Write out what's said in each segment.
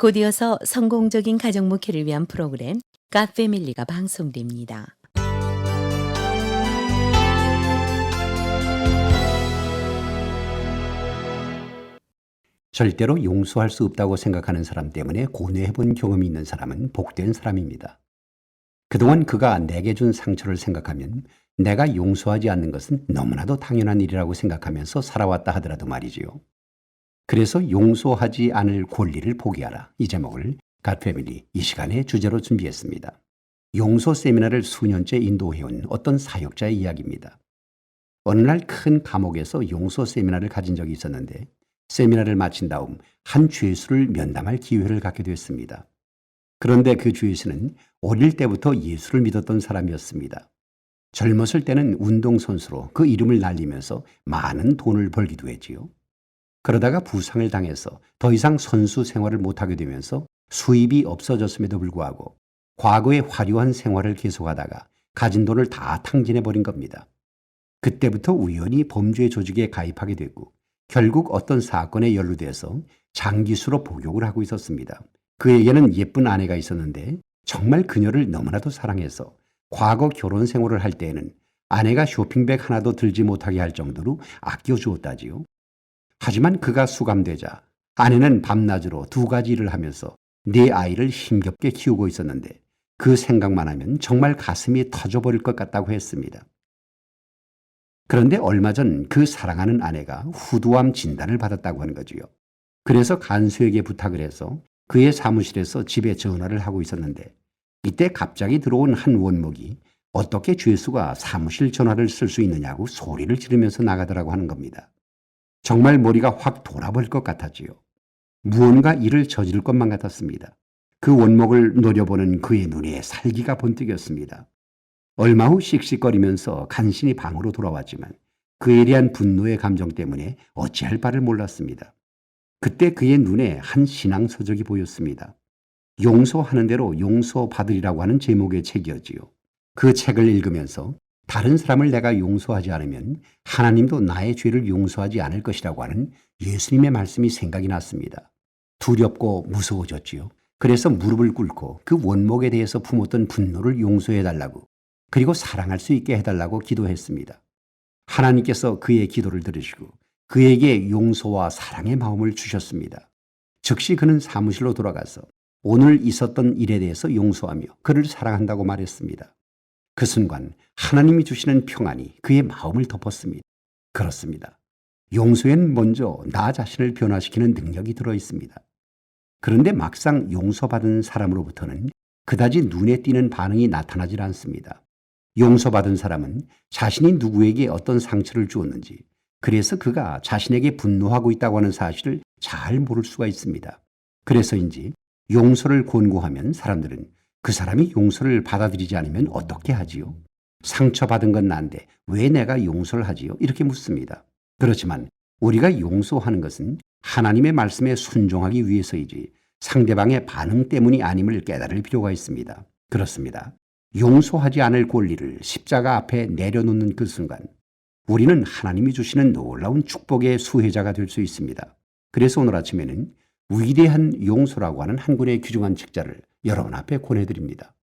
곧 이어서 성공적인 가정 목회를 위한 프로그램 갓패밀리가 방송됩니다. 절대로 용서할 수 없다고 생각하는 사람 때문에 고뇌해본 경험이 있는 사람은 복된 사람입니다. 그동안 그가 내게 준 상처를 생각하면 내가 용서하지 않는 것은 너무나도 당연한 일이라고 생각하면서 살아왔다 하더라도 말이지요. 그래서 용서하지 않을 권리를 포기하라. 이 제목을 갓패밀리 이 시간에 주제로 준비했습니다. 용서 세미나를 수년째 인도해온 어떤 사역자의 이야기입니다. 어느 날 큰 감옥에서 용서 세미나를 가진 적이 있었는데 세미나를 마친 다음 한 죄수를 면담할 기회를 갖게 됐습니다. 그런데 그 죄수는 어릴 때부터 예수를 믿었던 사람이었습니다. 젊었을 때는 운동선수로 그 이름을 날리면서 많은 돈을 벌기도 했지요. 그러다가 부상을 당해서 더 이상 선수 생활을 못하게 되면서 수입이 없어졌음에도 불구하고 과거의 화려한 생활을 계속하다가 가진 돈을 다 탕진해버린 겁니다. 그때부터 우연히 범죄 조직에 가입하게 됐고 결국 어떤 사건에 연루돼서 장기수로 복역을 하고 있었습니다. 그에게는 예쁜 아내가 있었는데 정말 그녀를 너무나도 사랑해서 과거 결혼 생활을 할 때에는 아내가 쇼핑백 하나도 들지 못하게 할 정도로 아껴주었다지요. 하지만 그가 수감되자 아내는 밤낮으로 두 가지 일을 하면서 네 아이를 힘겹게 키우고 있었는데 그 생각만 하면 정말 가슴이 터져버릴 것 같다고 했습니다. 그런데 얼마 전 그 사랑하는 아내가 후두암 진단을 받았다고 하는 거지요. 그래서 간수에게 부탁을 해서 그의 사무실에서 집에 전화를 하고 있었는데 이때 갑자기 들어온 한 원목이 어떻게 죄수가 사무실 전화를 쓸 수 있느냐고 소리를 지르면서 나가더라고 하는 겁니다. 정말 머리가 확 돌아버릴 것 같았지요. 무언가 일을 저지를 것만 같았습니다. 그 원목을 노려보는 그의 눈에 살기가 번뜩였습니다. 얼마 후 씩씩거리면서 간신히 방으로 돌아왔지만 그에 대한 분노의 감정 때문에 어찌할 바를 몰랐습니다. 그때 그의 눈에 한 신앙 서적이 보였습니다. 용서하는 대로 용서받으리라고 하는 제목의 책이었지요. 그 책을 읽으면서 다른 사람을 내가 용서하지 않으면 하나님도 나의 죄를 용서하지 않을 것이라고 하는 예수님의 말씀이 생각이 났습니다. 두렵고 무서워졌지요. 그래서 무릎을 꿇고 그 원목에 대해서 품었던 분노를 용서해달라고 그리고 사랑할 수 있게 해달라고 기도했습니다. 하나님께서 그의 기도를 들으시고 그에게 용서와 사랑의 마음을 주셨습니다. 즉시 그는 사무실로 돌아가서 오늘 있었던 일에 대해서 용서하며 그를 사랑한다고 말했습니다. 그 순간 하나님이 주시는 평안이 그의 마음을 덮었습니다. 그렇습니다. 용서엔 먼저 나 자신을 변화시키는 능력이 들어 있습니다. 그런데 막상 용서받은 사람으로부터는 그다지 눈에 띄는 반응이 나타나질 않습니다. 용서받은 사람은 자신이 누구에게 어떤 상처를 주었는지, 그래서 그가 자신에게 분노하고 있다고 하는 사실을 잘 모를 수가 있습니다. 그래서인지 용서를 권고하면 사람들은 그 사람이 용서를 받아들이지 않으면 어떻게 하지요? 상처받은 건 난데 왜 내가 용서를 하지요? 이렇게 묻습니다. 그렇지만 우리가 용서하는 것은 하나님의 말씀에 순종하기 위해서이지 상대방의 반응 때문이 아님을 깨달을 필요가 있습니다. 그렇습니다. 용서하지 않을 권리를 십자가 앞에 내려놓는 그 순간 우리는 하나님이 주시는 놀라운 축복의 수혜자가 될 수 있습니다. 그래서 오늘 아침에는 위대한 용서라고 하는 한 권의 귀중한 책자를 여러분 앞에 권해드립니다.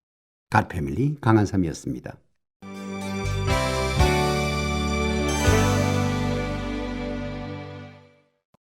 갓패밀리 강한삼이었습니다.